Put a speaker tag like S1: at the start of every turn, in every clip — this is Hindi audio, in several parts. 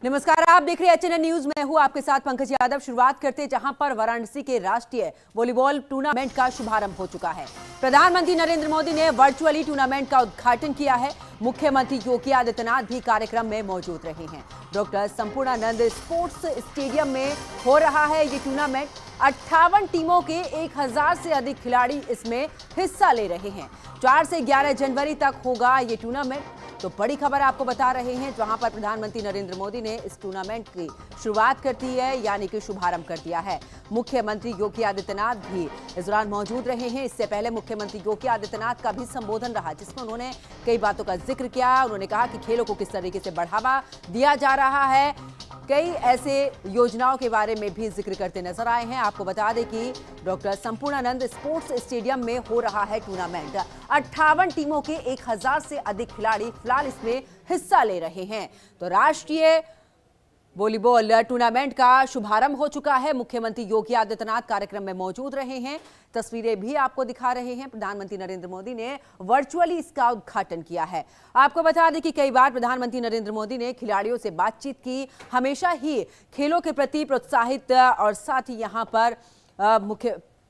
S1: नमस्कार, आप देख रहे हैं एचएनएन न्यूज। मैं हूं आपके साथ पंकज यादव। शुरुआत करते हैं जहां पर वाराणसी के राष्ट्रीय वॉलीबॉल टूर्नामेंट का शुभारंभ हो चुका है। प्रधानमंत्री नरेंद्र मोदी ने वर्चुअली टूर्नामेंट का उद्घाटन किया है। मुख्यमंत्री योगी आदित्यनाथ भी कार्यक्रम में मौजूद रहे हैं। डॉक्टर संपूर्णानंद स्पोर्ट्स स्टेडियम में हो रहा है ये टूर्नामेंट। 58 टीमों के 1000 से अधिक खिलाड़ी इसमें हिस्सा ले रहे हैं। 4 से 11 जनवरी तक होगा ये टूर्नामेंट। तो बड़ी खबर आपको बता रहे हैं जहां पर प्रधानमंत्री नरेंद्र मोदी ने इस टूर्नामेंट की शुरुआत कर दी है, यानी कि शुभारंभ कर दिया है। मुख्यमंत्री योगी आदित्यनाथ भी इस दौरान मौजूद रहे हैं। इससे पहले मुख्यमंत्री योगी आदित्यनाथ का भी संबोधन रहा, जिसमें उन्होंने कई बातों का जिक्र किया। उन्होंने कहा कि खेलों को किस तरीके से बढ़ावा दिया जा रहा है। कई ऐसे योजनाओं के बारे में भी जिक्र करते नजर आए हैं। आपको बता दें कि डॉक्टर संपूर्णानंद स्पोर्ट्स स्टेडियम में हो रहा है टूर्नामेंट। 58 टीमों के 1000 से अधिक खिलाड़ी फिलहाल इसमें हिस्सा ले रहे हैं। तो राष्ट्रीय वॉलीबॉल टूर्नामेंट का शुभारंभ हो चुका है। मुख्यमंत्री योगी आदित्यनाथ कार्यक्रम में मौजूद रहे हैं। तस्वीरें भी आपको दिखा रहे हैं। प्रधानमंत्री नरेंद्र मोदी ने वर्चुअली इसका उद्घाटन किया है। आपको बता दें कि कई बार प्रधानमंत्री नरेंद्र मोदी ने खिलाड़ियों से बातचीत की, हमेशा ही खेलों के प्रति प्रोत्साहित, और साथ ही यहाँ पर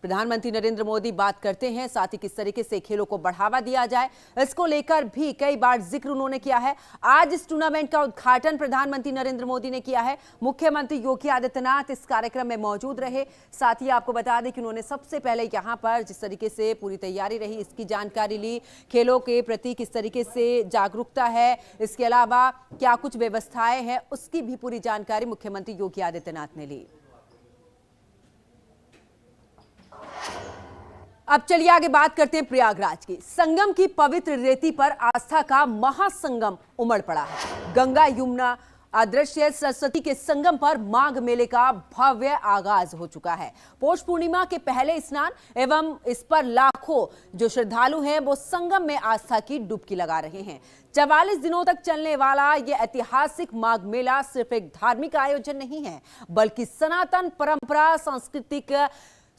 S1: प्रधानमंत्री नरेंद्र मोदी बात करते हैं साथ ही किस तरीके से खेलों को बढ़ावा दिया जाए, इसको लेकर भी कई बार जिक्र उन्होंने किया है। आज इस टूर्नामेंट का उद्घाटन प्रधानमंत्री नरेंद्र मोदी ने किया है। मुख्यमंत्री योगी आदित्यनाथ इस कार्यक्रम में मौजूद रहे। साथ ही आपको बता दें कि उन्होंने सबसे पहले यहां पर जिस तरीके से पूरी तैयारी रही इसकी जानकारी ली। खेलों के प्रति किस तरीके से जागरूकता है, इसके अलावा क्या कुछ व्यवस्थाएं हैं, उसकी भी पूरी जानकारी मुख्यमंत्री योगी आदित्यनाथ ने ली। अब चलिए आगे बात करते हैं प्रयागराज की। संगम की पवित्र रेती पर आस्था का महासंगम उमड़ पड़ा है। गंगा यमुना अदृश्य सरस्वती के संगम पर माघ मेले का भव्य आगाज हो चुका है। पौष पूर्णिमा के पहले स्नान एवं इस पर लाखों जो श्रद्धालु हैं वो संगम में आस्था की डुबकी लगा रहे हैं। 44 दिनों तक चलने वाला ये ऐतिहासिक माघ मेला सिर्फ एक धार्मिक आयोजन नहीं है, बल्कि सनातन परंपरा, सांस्कृतिक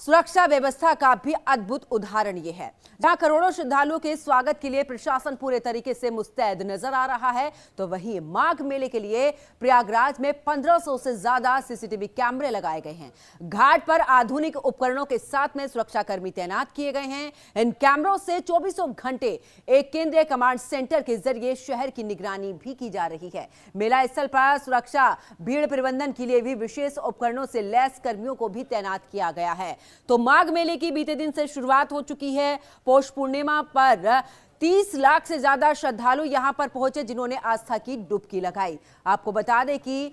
S1: सुरक्षा व्यवस्था का भी अद्भुत उदाहरण ये है। जहां करोड़ों श्रद्धालुओं के स्वागत के लिए प्रशासन पूरे तरीके से मुस्तैद नजर आ रहा है, तो वहीं माघ मेले के लिए प्रयागराज में 1500 से ज्यादा सीसीटीवी कैमरे लगाए गए हैं। घाट पर आधुनिक उपकरणों के साथ में सुरक्षाकर्मी तैनात किए गए हैं। इन कैमरों से 24 घंटे एक केंद्रीय कमांड सेंटर के जरिए शहर की निगरानी भी की जा रही है। मेला स्थल पर सुरक्षा भीड़ प्रबंधन के लिए भी विशेष उपकरणों से लैस कर्मियों को भी तैनात किया गया है। तो माघ मेले की बीते दिन से शुरुआत हो चुकी है। पौष पूर्णिमा पर 30 लाख से ज्यादा श्रद्धालु यहां पर पहुंचे, जिन्होंने आस्था की डुबकी लगाई। आपको बता दें कि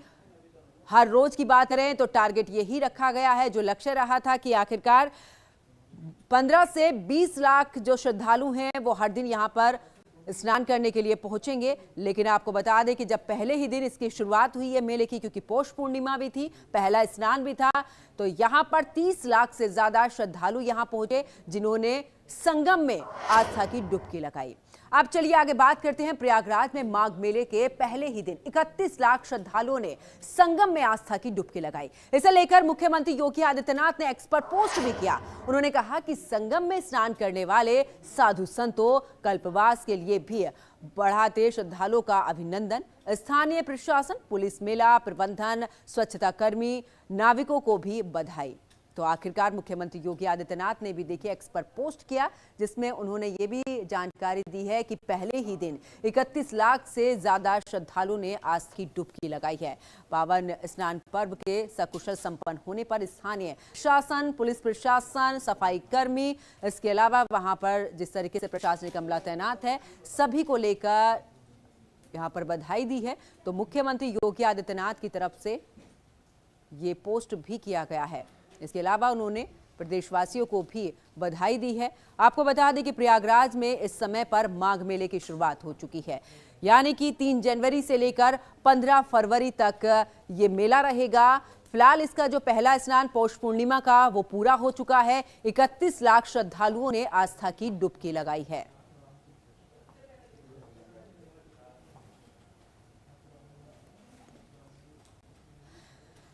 S1: हर रोज की बात करें तो टारगेट यही रखा गया है, जो लक्ष्य रहा था कि आखिरकार 15 से 20 लाख जो श्रद्धालु हैं वो हर दिन यहां पर स्नान करने के लिए पहुंचेंगे। लेकिन आपको बता दें कि जब पहले ही दिन इसकी शुरुआत हुई है मेले की, क्योंकि पौष पूर्णिमा भी थी, पहला स्नान भी था, तो यहां पर 30 लाख से ज्यादा श्रद्धालु यहां पहुंचे, जिन्होंने संगम में आस्था की डुबकी लगाई। अब चलिए आगे बात करते हैं। प्रयागराज में माघ मेले के पहले ही दिन 31 लाख श्रद्धालुओं ने संगम में आस्था की डुबकी लगाई। इसे लेकर मुख्यमंत्री योगी आदित्यनाथ ने एक्स पर पोस्ट भी किया। उन्होंने कहा कि संगम में स्नान करने वाले साधु संतों, कल्पवास के लिए भी बढ़ाते श्रद्धालुओं का अभिनंदन। स्थानीय प्रशासन, पुलिस, मेला प्रबंधन, स्वच्छता कर्मी, नाविकों को भी बधाई। तो आखिरकार मुख्यमंत्री योगी आदित्यनाथ ने भी देखिए एक्स पर पोस्ट किया, जिसमें उन्होंने ये भी जानकारी दी है कि पहले ही दिन 31 लाख से ज्यादा श्रद्धालुओं ने आस्था की डुबकी लगाई है। पावन स्नान पर्व के सकुशल संपन्न होने पर स्थानीय शासन, पुलिस प्रशासन, सफाई कर्मी, इसके अलावा वहां पर जिस तरीके से प्रशासनिक अमला तैनात है, सभी को लेकर यहां पर बधाई दी है। तो मुख्यमंत्री योगी आदित्यनाथ की तरफ से ये पोस्ट भी किया गया है। इसके अलावा उन्होंने प्रदेशवासियों को भी बधाई दी है। आपको बता दें कि प्रयागराज में इस समय पर माघ मेले की शुरुआत हो चुकी है, यानी कि 3 जनवरी से लेकर 15 फरवरी तक ये मेला रहेगा। फिलहाल इसका जो पहला स्नान पौष पूर्णिमा का वो पूरा हो चुका है। 31 लाख श्रद्धालुओं ने आस्था की डुबकी लगाई है।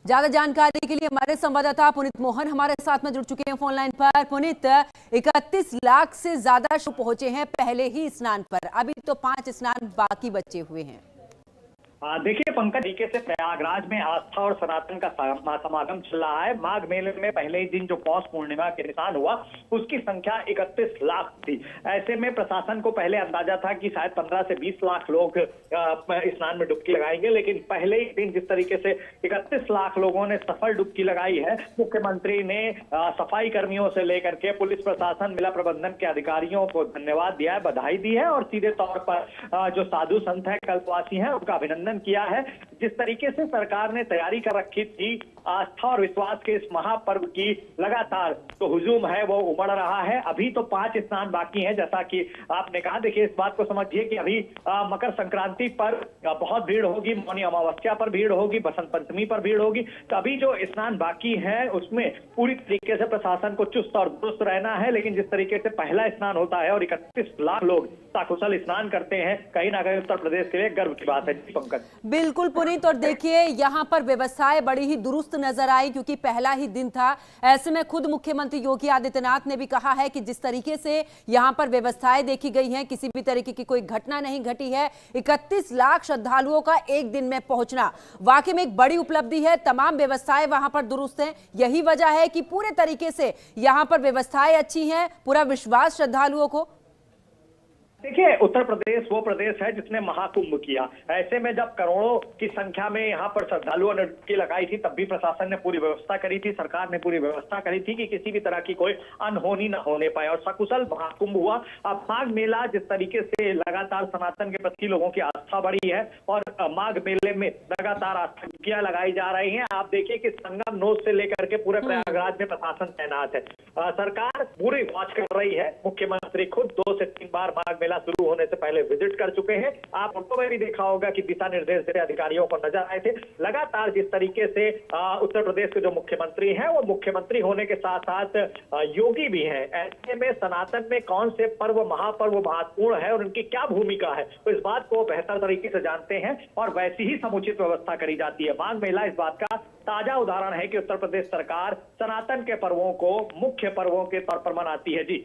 S1: ज्यादा जानकारी के लिए हमारे संवाददाता पुनीत मोहन हमारे साथ में जुड़ चुके हैं फोन लाइन पर। पुनीत, 31 लाख से ज्यादा पहुंचे हैं पहले ही स्नान पर, अभी तो 5 स्नान बाकी बचे हुए हैं।
S2: देखिए पंकज, तरीके से प्रयागराज में आस्था और सनातन का समागम चल रहा है। माघ मेले में पहले ही दिन जो पौष पूर्णिमा के निशान हुआ उसकी संख्या 31 लाख थी। ऐसे में प्रशासन को पहले अंदाजा था कि शायद 15 से 20 लाख लोग स्नान में डुबकी लगाएंगे, लेकिन पहले ही दिन जिस तरीके से 31 लाख लोगों ने सफल डुबकी लगाई है, मुख्यमंत्री ने सफाई कर्मियों से लेकर के पुलिस प्रशासन, मेला प्रबंधन के अधिकारियों को धन्यवाद दिया है, बधाई दी है और सीधे तौर पर जो साधु संत है, कल्पवासी हैं, उनका अभिनंदन किया है। जिस तरीके से सरकार ने तैयारी कर रखी थी आस्था और विश्वास के इस महापर्व की, लगातार तो हुजूम है वो उमड़ रहा है। अभी तो 5 स्नान बाकी हैं, जैसा कि आपने कहा। देखिए, इस बात को समझिए कि अभी मकर संक्रांति पर बहुत भीड़ होगी, मौनी अमावस्या पर भीड़ होगी, बसंत पंचमी पर भीड़ होगी। तो अभी जो स्नान बाकी है उसमें पूरी तरीके से प्रशासन को चुस्त और दुरुस्त रहना है। लेकिन जिस तरीके से पहला स्नान होता है और 31 लाख लोग सकुशल स्नान करते हैं, कहीं ना कहीं उत्तर प्रदेश के लिए गर्व की बात है। पंकज,
S1: बिल्कुल पुनीत, और देखिए यहाँ पर व्यवस्थाएं बड़ी ही दुरुस्त नजर आई क्योंकि पहला ही दिन था। ऐसे में खुद मुख्यमंत्री योगी आदित्यनाथ ने भी कहा है कि जिस तरीके से यहाँ पर व्यवस्थाएं देखी गई हैं, किसी भी तरीके की कोई घटना नहीं घटी है। 31 लाख श्रद्धालुओं का एक दिन में पहुंचना वाकई में एक बड़ी उपलब्धि है। तमाम व्यवस्थाएं वहां पर दुरुस्त हैं। यही वजह है कि पूरे तरीके से यहाँ पर व्यवस्थाएं अच्छी हैं, पूरा विश्वास श्रद्धालुओं को।
S2: देखिए, उत्तर प्रदेश वो प्रदेश है जिसने महाकुंभ किया। ऐसे में जब करोड़ों की संख्या में यहाँ पर श्रद्धालुओं ने डुबकी लगाई थी, तब भी प्रशासन ने पूरी व्यवस्था करी थी, सरकार ने पूरी व्यवस्था करी थी कि किसी भी तरह की कोई अनहोनी न होने पाए और सकुशल महाकुंभ हुआ। अब माघ मेला जिस तरीके से लगातार सनातन के प्रति लोगों की आस्था बढ़ी है और माघ मेले में लगातार आस्था लगाई जा रही है। आप देखिए कि संगम नोद से लेकर के पूरे प्रयागराज में प्रशासन तैनात है। सरकार पूरी वॉच कर रही है। मुख्यमंत्री खुद 2 से 3 बार माघ मेला शुरू होने से पहले विजिट कर चुके हैं। आप फोटो में भी देखा होगा कि दिशा निर्देश देते अधिकारियों को नजर आए थे। लगातार जिस तरीके से उत्तर प्रदेश के जो मुख्यमंत्री हैं, वो मुख्यमंत्री होने के साथ साथ योगी भी हैं। ऐसे में सनातन में कौन से पर्व, महापर्व महत्वपूर्ण है और उनकी क्या भूमिका है, तो इस बात को बेहतर तरीके से जानते हैं और वैसी ही समुचित व्यवस्था करी जाती है। माघ मेला इस बात का ताजा उदाहरण है कि उत्तर प्रदेश सरकार सनातन के पर्वों को मुख्य पर्वों के तौर पर मनाती है। जी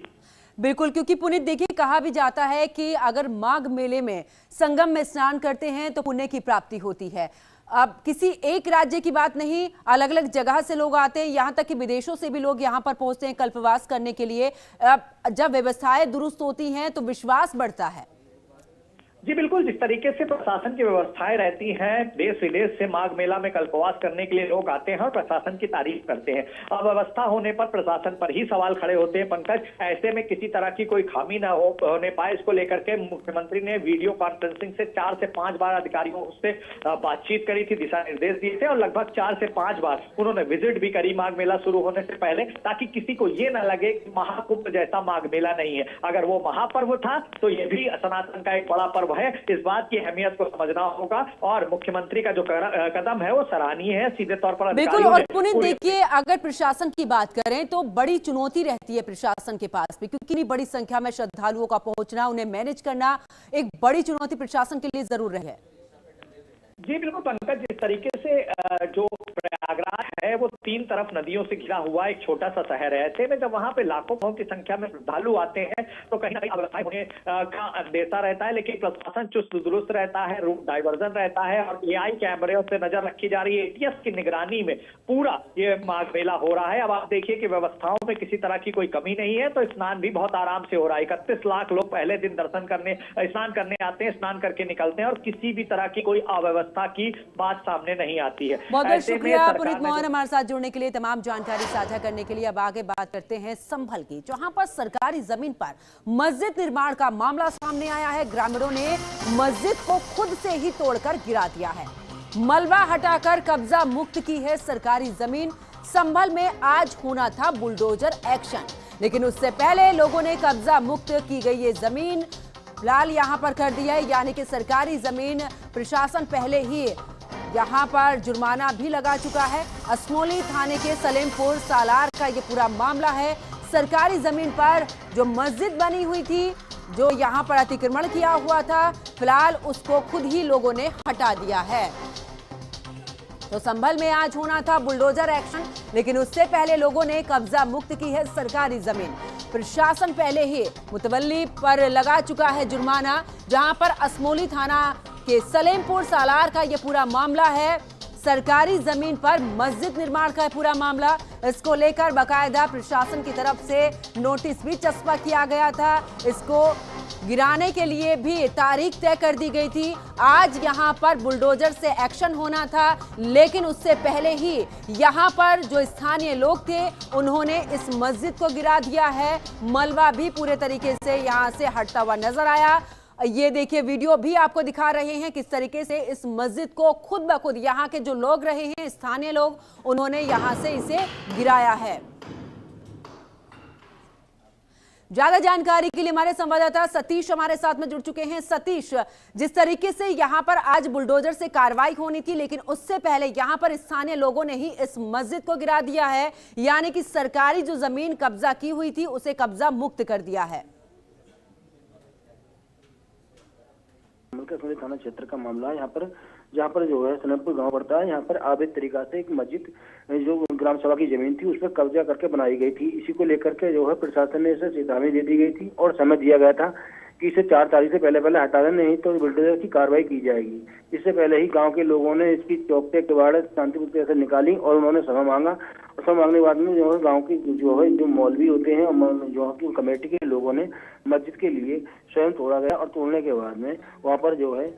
S1: बिल्कुल, क्योंकि पुनीत देखिए, कहा भी जाता है कि अगर माघ मेले में संगम में स्नान करते हैं तो पुण्य की प्राप्ति होती है। अब किसी एक राज्य की बात नहीं, अलग अलग जगह से लोग आते हैं, यहाँ तक कि विदेशों से भी लोग यहाँ पर पहुंचते हैं कल्पवास करने के लिए। जब व्यवस्थाएं दुरुस्त होती हैं तो विश्वास बढ़ता है।
S2: जी बिल्कुल, जिस तरीके से प्रशासन की व्यवस्थाएं रहती हैं, देश विदेश से माघ मेला में कल्पवास करने के लिए लोग आते हैं और प्रशासन की तारीफ करते हैं। अव्यवस्था होने पर प्रशासन पर ही सवाल खड़े होते हैं। पंकज, ऐसे में किसी तरह की कोई खामी ना होने पाए, इसको लेकर के मुख्यमंत्री ने वीडियो कॉन्फ्रेंसिंग से 4 से 5 बार अधिकारियों से बातचीत करी थी, दिशा निर्देश दिए थे और लगभग 4 से 5 बार उन्होंने विजिट भी करी माघ मेला शुरू होने से पहले, ताकि किसी को ये न लगे कि महाकुंभ जैसा माघ मेला नहीं है। अगर वो महापर्व था तो ये भी सनातन का एक बड़ा पर्व है। इस बात की अहमियत को समझना होगा और मुख्यमंत्री का जो कदम है वो सराहनीय है। सीधे तौर पर
S1: बिल्कुल, और पुनीत देखिए, अगर प्रशासन की बात करें तो बड़ी चुनौती रहती है प्रशासन के पास भी, क्योंकि इतनी बड़ी संख्या में श्रद्धालुओं का पहुंचना, उन्हें मैनेज करना एक बड़ी चुनौती प्रशासन के लिए जरूर रही है।
S2: जी बिल्कुल पंकज, जिस तरीके से जो प्रयागराज है वो 3 तरफ नदियों से घिरा हुआ एक छोटा सा शहर है। ऐसे में जब वहां पे लाखों की संख्या में श्रद्धालु आते हैं तो कहीं ना कहीं अव्यवस्था होने का अंदेशा रहता है, लेकिन प्रशासन चुस्त दुरुस्त रहता है, रूट डाइवर्जन रहता है और AI कैमरे से नजर रखी जा रही है। ATS की निगरानी में पूरा ये माघ मेला हो रहा है। अब आप देखिए कि व्यवस्थाओं में किसी तरह की कोई कमी नहीं है, तो स्नान भी बहुत आराम से हो रहा है। 31 लाख लोग पहले दिन स्नान करने आते हैं, स्नान करके निकलते हैं और किसी भी तरह की कोई अव्यवस्था की बात सामने नहीं आती है।
S1: बहुत बहुत शुक्रिया पुनीत मोहन हमारे साथ जुड़ने के लिए, तमाम जानकारी साझा करने के लिए। अब आगे बात करते हैं संभल की, जहां पर सरकारी जमीन पर मस्जिद निर्माण का मामला सामने आया है। ग्रामीणों ने मस्जिद को खुद से ही तोड़कर गिरा दिया है। मलबा हटाकर कब्जा मुक्त की है सरकारी जमीन। संभल में आज होना था बुलडोजर एक्शन, लेकिन उससे पहले लोगों ने कब्जा मुक्त की गई ये जमीन फिलहाल यहां पर कर दिया है, यानी कि सरकारी जमीन प्रशासन पहले ही यहां पर जुर्माना भी लगा चुका है। असमोली थाने के सलेमपुर सालार का ये पूरा मामला है। सरकारी जमीन पर जो मस्जिद बनी हुई थी, जो यहां पर अतिक्रमण किया हुआ था, फिलहाल उसको खुद ही लोगों ने हटा दिया है। तो संभल में आज होना था बुलडोजर एक्शन, लेकिन उससे पहले लोगों ने कब्जा मुक्त की है सरकारी जमीन। प्रशासन पहले ही मुतवल्ली पर लगा चुका है जुर्माना, जहां पर असमोली थाना देखिए, सलेमपुर सालार का ये पूरा मामला है। सरकारी जमीन पर मस्जिद निर्माण का है पूरा मामला। इसको लेकर बाकायदा प्रशासन की तरफ से नोटिस भी चस्पा किया गया था। इसको गिराने के लिए भी तारीख तय कर दी गई थी। आज यहां पर बुलडोजर से एक्शन होना था, लेकिन उससे पहले ही यहां पर जो स्थानीय लोग थे उन्होंने इस मस्जिद को गिरा दिया है। मलबा भी पूरे तरीके से यहां से हटता हुआ नजर आया। ये देखिए, वीडियो भी आपको दिखा रहे हैं किस तरीके से इस मस्जिद को खुद ब खुद यहाँ के जो लोग रहे हैं, स्थानीय लोग, उन्होंने यहाँ से इसे गिराया है। ज्यादा जानकारी के लिए हमारे संवाददाता सतीश हमारे साथ में जुड़ चुके हैं। सतीश, जिस तरीके से यहाँ पर आज बुलडोजर से कार्रवाई होनी थी, लेकिन उससे पहले यहाँ पर स्थानीय लोगों ने ही इस मस्जिद को गिरा दिया है, यानी कि सरकारी जो जमीन कब्जा की हुई थी उसे कब्जा मुक्त कर दिया है।
S3: थाना क्षेत्र का मामला है। यहाँ पर जहाँ पर जो है सलेमपुर गांव पड़ता है, यहाँ पर अवैध तरीका से एक मस्जिद जो ग्राम सभा की जमीन थी उस पर कब्जा करके बनाई गई थी। इसी को लेकर के जो है प्रशासन ने इसे चेतावनी दे दी गई थी और समय दिया गया था कि इसे 4 तारीख से पहले हटा दें, नहीं तो बुलडोजर की कार्रवाई की जाएगी। इससे पहले ही गांव के लोगों ने इसकी चौकटे किवाड़ शांतिपूर्ण तरीके से निकाली और उन्होंने समय मांगा। और समय मांगने के बाद में जो है गांव की जो मौलवी होते हैं जो की कमेटी के लोगों ने मस्जिद के लिए स्वयं तोड़ा गया और तोड़ने के बाद में वहाँ पर जो है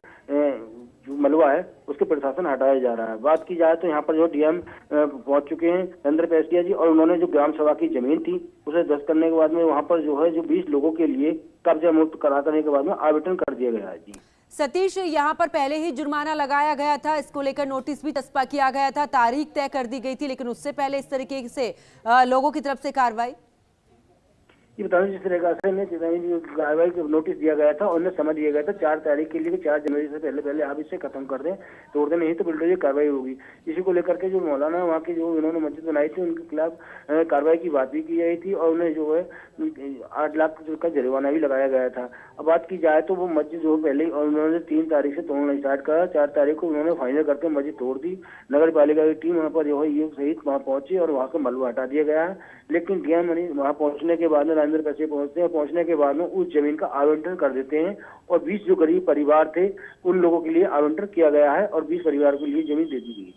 S3: जो मलबा है उसके प्रशासन हटाया जा रहा है। बात की जाए तो यहाँ पर जो डीएम पहुंच चुके हैं नरेंद्र पैसिया जी, और उन्होंने जो ग्राम सभा की जमीन थी उसे दस्त करने के बाद में वहाँ पर जो है जो 20 लोगों के लिए कब्जा मुक्त करा करने के बाद में आवेदन कर दिया गया है। जी
S1: सतीश, यहाँ पर पहले ही जुर्माना लगाया गया था, इसको लेकर नोटिस भी चस्पा किया गया था, तारीख तय कर दी गई थी, लेकिन उससे पहले इस तरीके से लोगों की तरफ से कार्रवाई।
S3: ये बता दें जिस तरीके से कार्रवाई को नोटिस दिया गया था और उन्हें समय दिया गया था 4 तारीख के लिए 4 जनवरी से पहले आप इसे खत्म कर दें, तोड़ दें, नहीं तो बुलडोजर कार्रवाई होगी। इसी को लेकर के जो मौलाना वहाँ के जो इन्होंने मस्जिद बनाई थी उनके खिलाफ कार्रवाई की बात भी की गई थी और उन्हें जो है 8 लाख का जुर्माना भी लगाया गया था। अब बात की जाए तो वो मस्जिद जो पहले ही और उन्होंने 3 तारीख से तोड़ना स्टार्ट करा। 4 तारीख को उन्होंने फाइनल करके मस्जिद तोड़ दी। नगर पालिका की टीम वहाँ पर जो है योग सहित वहाँ पहुंची और वहाँ का मलबा हटा दिया गया है। लेकिन डीएम वहाँ पहुंचने के बाद में नरेंद्र पैसे पहुंचते हैं, पहुंचने के बाद में उस जमीन का आवंटन कर देते हैं और 20 जो गरीब परिवार थे उन लोगों के लिए आवंटन किया गया है और 20 परिवार के लिए जमीन दे दी गई।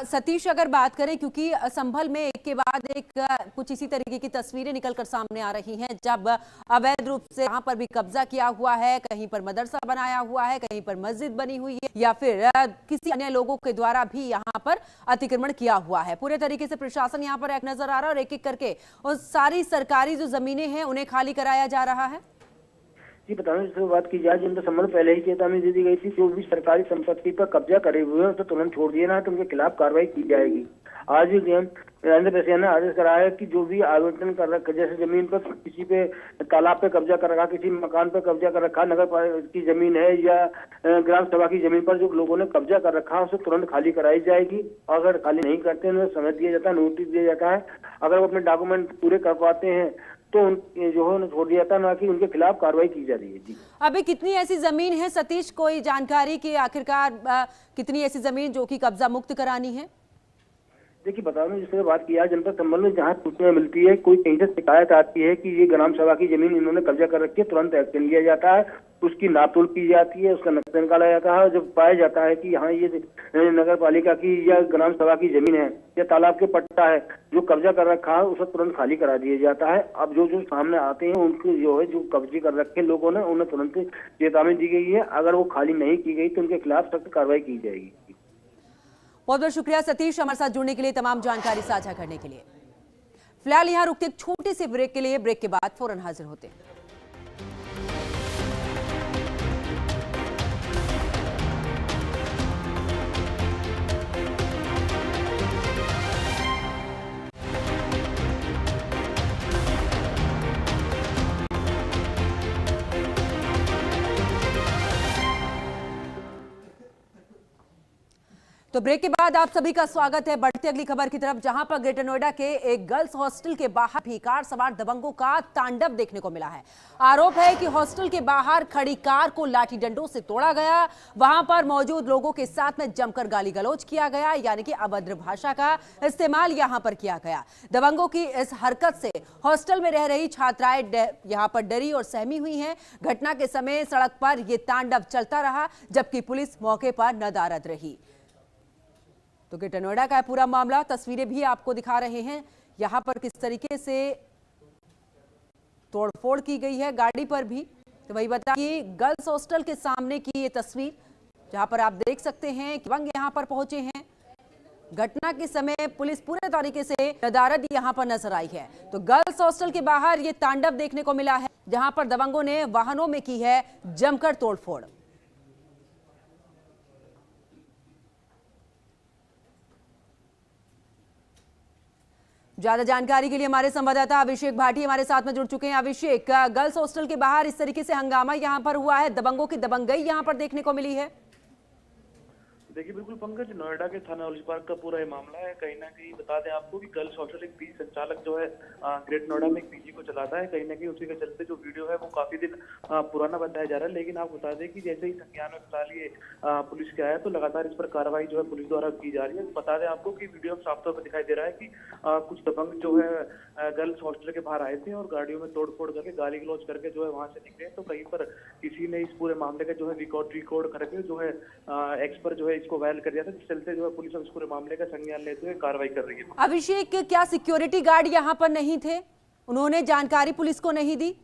S1: सतीश, अगर बात करें, क्योंकि संभल में एक के बाद एक कुछ इसी तरीके की तस्वीरें निकलकर सामने आ रही हैं, जब अवैध रूप से यहाँ पर भी कब्जा किया हुआ है, कहीं पर मदरसा बनाया हुआ है, कहीं पर मस्जिद बनी हुई है, या फिर किसी अन्य लोगों के द्वारा भी यहाँ पर अतिक्रमण किया हुआ है। पूरे तरीके से प्रशासन यहाँ पर एक नजर आ रहा है और एक एक करके और सारी सरकारी जो जमीनें हैं उन्हें खाली कराया जा रहा है।
S3: जी बता दें, जिससे बात की जाए जिनका संबंध पहले ही चेतावनी दे दी गई थी, जो भी सरकारी संपत्ति पर कब्जा करे हुए हैं तो तुरंत छोड़ दिए ना, तो उनके खिलाफ कार्रवाई की जाएगी। आज भी डीएम नरेंद्र पैसिया ने आदेश कराया है कि जो भी आवंटन कर रखा, जैसे जमीन पर किसी पे तालाब पे कब्जा कर रखा, किसी मकान पे कब्जा कर रखा, नगर पालिका की जमीन है या ग्राम सभा की जमीन पर जो लोगों ने कब्जा कर रखा है उसे तुरंत खाली कराई जाएगी। अगर खाली नहीं करते हैं उन्हें समय दिया जाता है, नोटिस दिया जाता है। अगर वो अपने डॉक्यूमेंट पूरे कर पाते हैं तो जो है छोड़ दिया था, ना कि उनके खिलाफ कार्रवाई की जा रही है। जी
S1: अभी कितनी ऐसी जमीन है सतीश, कोई जानकारी की आखिरकार कितनी ऐसी जमीन जो कि कब्जा मुक्त करानी है?
S3: देखिए बता दूं, जिससे बात की है जनपद संबल में जहाँ सूचना मिलती है, कोई कहीं से शिकायत आती है कि ये ग्राम सभा की जमीन इन्होंने कब्जा कर रखी है, तुरंत एक्शन लिया जाता है, उसकी नापतोल की जाती है, उसका नक्शा निकाला जाता है। जब पाया जाता है कि हाँ ये नगर पालिका की या ग्राम सभा की जमीन है या तालाब के पट्टा है जो कब्जा कर रखा है, उसे तुरंत खाली करा दिया जाता है। अब जो सामने आते हैं उनके जो है जो कब्जे कर रखे लोगों ने, उन्हें तुरंत चेतावनी दी गई है। अगर वो खाली नहीं की गई तो उनके खिलाफ सख्त कार्रवाई की जाएगी।
S1: बहुत बहुत शुक्रिया सतीश, हमारे साथ जुड़ने के लिए, तमाम जानकारी साझा करने के लिए। फिलहाल यहाँ रुकते एक छोटे से ब्रेक के लिए, ब्रेक के बाद फौरन हाजिर होते हैं। तो तो ब्रेक के बाद आप सभी का स्वागत है। बढ़ते अगली खबर की तरफ, जहां पर ग्रेटर नोएडा के एक गर्ल्स हॉस्टल के बाहर भी कार सवार दबंगों का तांडव देखने को मिला है। आरोप है कि हॉस्टल के बाहर खड़ी कार को लाठी डंडों से तोड़ा गया, वहां पर मौजूद लोगों के साथ में जमकर गाली गलौज किया गया, यानी कि अभद्र भाषा का इस्तेमाल यहां पर किया गया। दबंगों की इस हरकत से हॉस्टल में रह रही छात्राएं यहां पर डरी और सहमी हुई हैं। घटना के समय सड़क पर यह तांडव चलता रहा, जबकि पुलिस मौके पर नदारद रही। तो ग्रेटर नोएडा का पूरा मामला, तस्वीरें भी आपको दिखा रहे हैं। यहां पर किस तरीके से तोड़फोड़ की गई है गाड़ी पर भी। तो वही बता कि गर्ल्स हॉस्टल के सामने की ये तस्वीर, जहां पर आप देख सकते हैं कि दबंग यहां पर पहुंचे हैं। घटना के समय पुलिस पूरे तरीके से नदारद यहां पर नजर आई है। तो गर्ल्स हॉस्टल के बाहर ये तांडव देखने को मिला है, जहां पर दबंगों ने वाहनों में की है जमकर तोड़फोड़। ज्यादा जानकारी के लिए हमारे संवाददाता अभिषेक भाटी हमारे साथ में जुड़ चुके हैं। अभिषेक, गर्ल्स हॉस्टल के बाहर इस तरीके से हंगामा यहां पर हुआ है, दबंगों की दबंगई यहां पर देखने को मिली है।
S4: देखिए बिल्कुल पंकज, नोएडा के थाना ओलिस पार्क का पूरा ये मामला है। कहीं ना कहीं बता दें आपको कि गर्ल्स हॉस्टल एक पीजी संचालक जो है ग्रेट नोएडा में एक पीजी को चलाता है। कहीं ना कहीं उसी के चलते जो वीडियो है वो काफी दिन पुराना बताया जा रहा है। लेकिन आप बता दें कि जैसे ही संज्ञान में फिलहाल ये पुलिस के आया तो लगातार इस पर कार्रवाई जो है पुलिस द्वारा की जा रही है। बता दें आपको कि वीडियो में साफ तौर पर दिखाई दे रहा है कि कुछ दबंग जो है गर्ल्स हॉस्टल के बाहर आए थे और गाड़ियों में तोड़फोड़ करके गाली गलौज करके जो है वहां से निकले। तो कहीं पर किसी ने इस पूरे मामले का जो है रिकॉर्ड करके जो है एक्स पर जो है इसको वायरल कर दिया था, जिस चलते जो है पुलिस अब इस पूरे मामले का संज्ञान लेते हुए कार्रवाई कर रही है।
S1: अभिषेक, क्या सिक्योरिटी गार्ड यहाँ पर नहीं थे? उन्होंने जानकारी पुलिस को नहीं दी?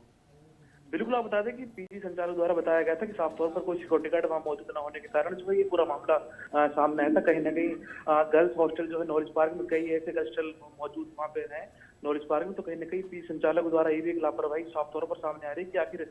S4: बिल्कुल, आप बता दें कि पीजी संचालक द्वारा बताया गया था कि साफ तौर पर कोई सिक्योरिटी गार्ड वहां मौजूद न होने के कारण जो है ये पूरा मामला सामने आया था। कहीं ना कहीं गर्ल्स हॉस्टल जो है नॉलेज पार्क में कई ऐसे हॉस्टल मौजूद वहाँ पे है नॉलेज पार्क में, तो कहीं ना कहीं पीजी संचालक द्वारा ये भी एक लापरवाही साफ तौर पर सामने आ रही है कि आखिर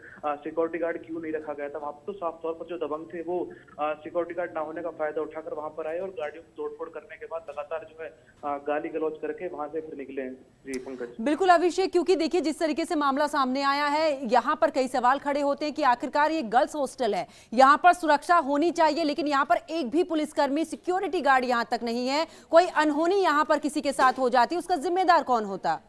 S4: सिक्योरिटी गार्ड क्यों नहीं रखा गया था वहां पर। तो साफ तौर पर जो दबंग थे वो सिक्योरिटी गार्ड ना होने का फायदा उठाकर वहां पर आए और गाड़ियों को तोड़फोड़ करने के बाद लगातार जो है गाली गलौज करके वहां से फिर निकले। जी पंकज।
S1: बिल्कुल अभिषेक, क्योंकि देखिए जिस तरीके से मामला सामने आया है, यहाँ पर कई सवाल खड़े होते हैं कि आखिरकार ये गर्ल्स हॉस्टल है, यहाँ पर सुरक्षा होनी चाहिए, लेकिन यहाँ पर एक भी पुलिसकर्मी सिक्योरिटी गार्ड यहाँ तक नहीं है। कोई अनहोनी यहाँ पर किसी के साथ हो जाती, उसका जिम्मेदार कौन होता?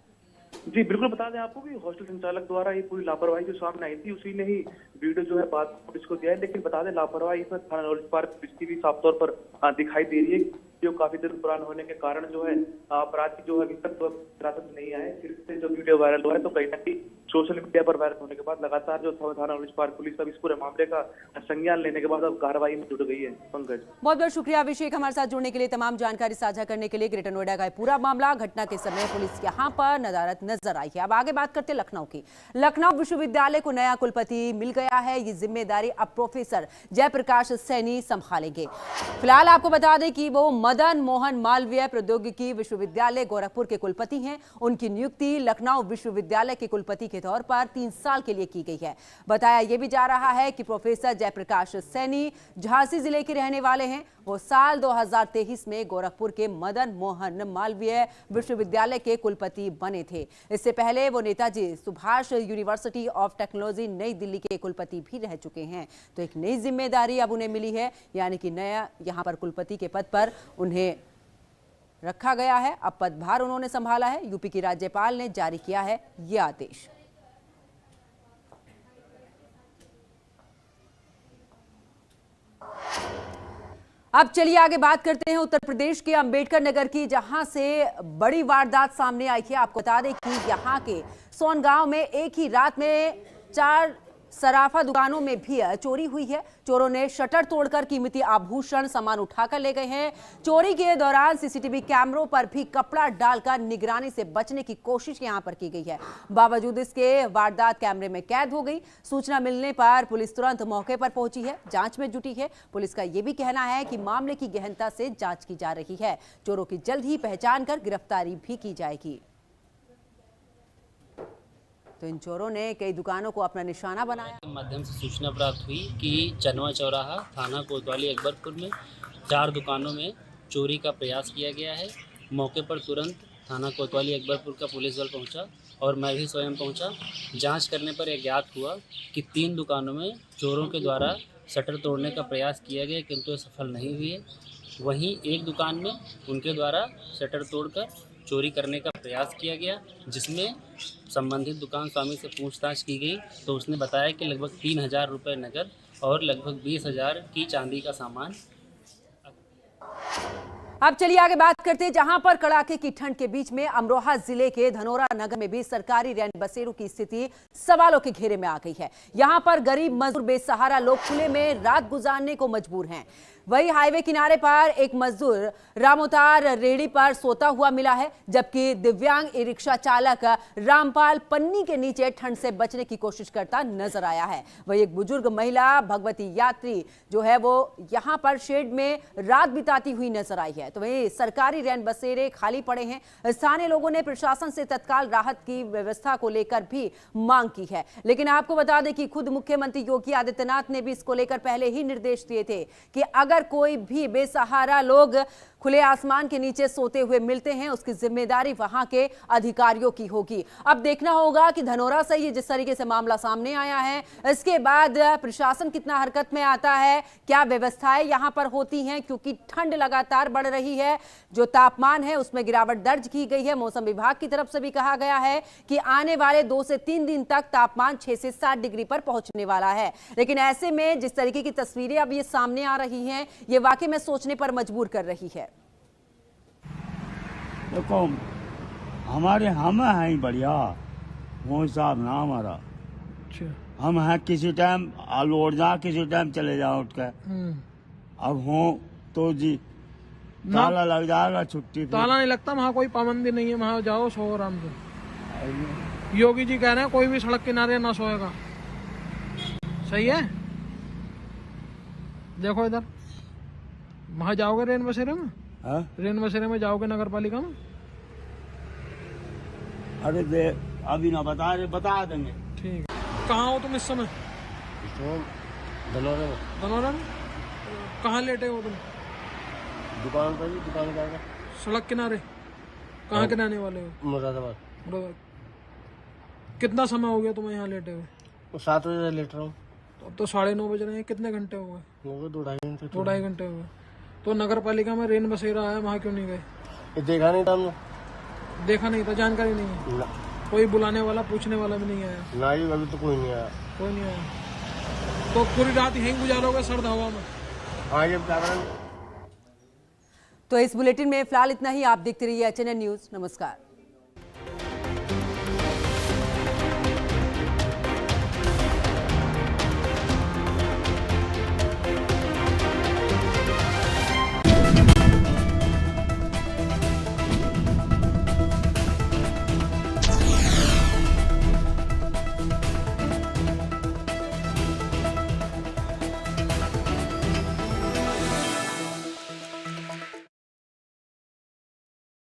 S4: जी बिल्कुल, बता दें आपको कि हॉस्टल संचालक द्वारा ये पूरी लापरवाही जो सामने आई थी उसी ने ही वीडियो जो है बात पुलिस को दिया है। लेकिन बता दें लापरवाही इसमें थाना नॉलेज पार्क पुलिस की भी साफ तौर पर दिखाई दे रही है। जो काफी दिन पुराना होने के कारण जो है अपराधी जो है अभी तक हिरासत में नहीं आए। फिर से जो वीडियो वायरल हुआ है तो कहीं ना कहीं सोशल मीडिया पर वायरल होने के बाद लगातार जो थाना नॉलेज पार्क पुलिस अब इस पूरे मामले का संज्ञान लेने के बाद अब कार्रवाई में जुट गई है। पंकज, बहुत
S1: बहुत शुक्रिया अभिषेक हमारे साथ जुड़ने के लिए, तमाम जानकारी साझा करने के लिए। ग्रेटर नोएडा का पूरा मामला, घटना के समय पुलिस यहाँ पर नदारद नजर आई है। अब आगे बात करते लखनऊ की। लखनऊ विश्वविद्यालय को नया कुलपति मिल गया है। ये जिम्मेदारी अब प्रोफेसर जयप्रकाश सैनी संभालेंगे। फिलहाल आपको बता दें कि वो मदन मोहन मालवीय प्रौद्योगिकी विश्वविद्यालय गोरखपुर के कुलपति हैं। उनकी नियुक्ति लखनऊ विश्वविद्यालय के कुलपति के तौर पर 3 साल के लिए की गई है। बताया यह भी जा रहा है कि प्रोफेसर जयप्रकाश सैनी झांसी जिले के रहने वाले हैं। वो साल 2023 में गोरखपुर के मदन मोहन मालवीय विश्वविद्यालय के कुलपति बने थे। इससे पहले वो Netaji Subhash university of technology नई दिल्ली के कुलपति भी रह चुके हैं। तो एक नई जिम्मेदारी अब उन्हें मिली है, यानी कि नया यहाँ पर कुलपति के पद पर उन्हें रखा गया है। अब पदभार उन्होंने संभाला है। यूपी की राज्यपाल ने जारी किया है यह आदेश। अब चलिए आगे बात करते हैं उत्तर प्रदेश के अंबेडकर नगर की, जहां से बड़ी वारदात सामने आई है। आपको बता दें कि यहां के सोनगांव में एक ही रात में 4 सराफा दुकानों में भी चोरी हुई है। चोरों ने शटर तोड़कर कीमती आभूषण सामान उठाकर ले गए हैं। चोरी के दौरान सीसीटीवी कैमरों पर भी कपड़ा डालकर निगरानी से बचने की कोशिश यहां पर की गई है। बावजूद इसके वारदात कैमरे में कैद हो गई। सूचना मिलने पर पुलिस तुरंत मौके पर पहुंची है, जांच में जुटी है। पुलिस का यह भी कहना है कि मामले की गहनता से जांच की जा रही है। चोरों की जल्द ही पहचान कर गिरफ्तारी भी की जाएगी। तो इन चोरों ने कई दुकानों को अपना निशाना बनाया।
S5: माध्यम से सूचना प्राप्त हुई कि चनवा चौराहा थाना कोतवाली अकबरपुर में 4 दुकानों में चोरी का प्रयास किया गया है। मौके पर तुरंत थाना कोतवाली अकबरपुर का पुलिस बल पहुंचा और मैं भी स्वयं पहुंचा। जांच करने पर यह ज्ञात हुआ कि 3 दुकानों में चोरों के द्वारा शटर तोड़ने का प्रयास किया गया, किंतु सफल नहीं हुए। वहीं एक दुकान में उनके द्वारा शटर तोड़कर चोरी करने का प्रयास किया गया, जिसमें संबंधित दुकान स्वामी से पूछताछ की गई तो उसने बताया कि लगभग 3,000 रुपये नकद और लगभग 20,000 की चांदी का सामान।
S1: अब चलिए आगे बात करते हैं, जहां पर कड़ाके की ठंड के बीच में अमरोहा जिले के धनोरा नगर में भी सरकारी रैन बसेरों की स्थिति सवालों के घेरे में आ गई है। यहां पर गरीब मजदूर बेसहारा लोग खुले में रात गुजारने को मजबूर हैं। वही हाईवे किनारे पर एक मजदूर रामोतार रेहड़ी पर सोता हुआ मिला है, जबकि दिव्यांग ई रिक्शा चालक रामपाल पन्नी के नीचे ठंड से बचने की कोशिश करता नजर आया है। वही एक बुजुर्ग महिला भगवती यात्री जो है वो यहां पर शेड में रात बिताती हुई नजर आई है। तो वही सरकारी रैन बसेरे खाली पड़े हैं। स्थानीय लोगों ने प्रशासन से तत्काल राहत की व्यवस्था को लेकर भी मांग की है, लेकिन आपको बता दें कि खुद मुख्यमंत्री योगी आदित्यनाथ ने भी इसको लेकर पहले ही निर्देश दिए थे कि अगर कोई भी बेसहारा लोग खुले आसमान के नीचे सोते हुए मिलते हैं, उसकी जिम्मेदारी वहां के अधिकारियों की होगी। अब देखना होगा कि धनोरा से ये जिस तरीके से मामला सामने आया है, इसके बाद प्रशासन कितना हरकत में आता है, क्या व्यवस्थाएं यहां पर होती हैं, क्योंकि ठंड लगातार बढ़ रही है। जो तापमान है उसमें गिरावट दर्ज की गई है। मौसम विभाग की तरफ से भी कहा गया है कि आने वाले 2 से 3 दिन तक तापमान 6 से 7 डिग्री पर पहुंचने वाला है। लेकिन ऐसे में जिस तरीके की तस्वीरें अब ये सामने आ रही हैं, ये वाकई में सोचने पर मजबूर कर रही है।
S6: देखो हम हैं ही बढ़िया, वो हिसाब ना हमारा। हम हैं किसी टाइम लौट जा, किसी टाइम चले जाओ उठ कर। अब हो तो जी ताला लग जाएगा, छुट्टी
S7: ताला नहीं लगता, वहाँ कोई पाबंदी नहीं है, वहाँ जाओ सो आराम से। योगी जी कह रहे हैं कोई भी सड़क किनारे ना सोएगा। सही है, देखो इधर वहाँ जाओगे रेन बसेरे में।
S6: हाँ?
S7: रेन बसेरे में जाओगे नगर पालिका में।
S6: अरे दे अभी ना बता देंगे।
S7: ठीक है, कहाँ हो तुम इस समय? धनौरा में। कहाँ लेटे हो तुम?
S6: दुकान पर ही, दुकान जाएगा।
S7: सड़क किनारे कहाँ के रहने वाले हो?
S6: मुरादाबाद।
S7: कितना समय हो गया तुम्हें यहाँ लेटे हुए?
S6: 7 बजे लेट रहा हूँ।
S7: अब तो 9:30 बज रहे हैं, कितने घंटे हो गए?
S6: 2-2.5 घंटे।
S7: 2-2.5 घंटे हो गए। तो नगर पालिका में रेन बसेरा है, वहाँ क्यों नहीं गए?
S6: देखा नहीं था हमने।
S7: देखा नहीं था, जानकारी नहीं है?
S6: ना।
S7: कोई बुलाने वाला पूछने वाला भी नहीं आया?
S6: ना ही, अभी तो कोई नहीं आया।
S7: कोई नहीं आया। तो पूरी रात यहीं गुजारोगे सर्द हवा में?
S6: आगे क्या करें।
S1: तो इस बुलेटिन में फिलहाल इतना ही। आप देखते रहिए HNN न्यूज। नमस्कार।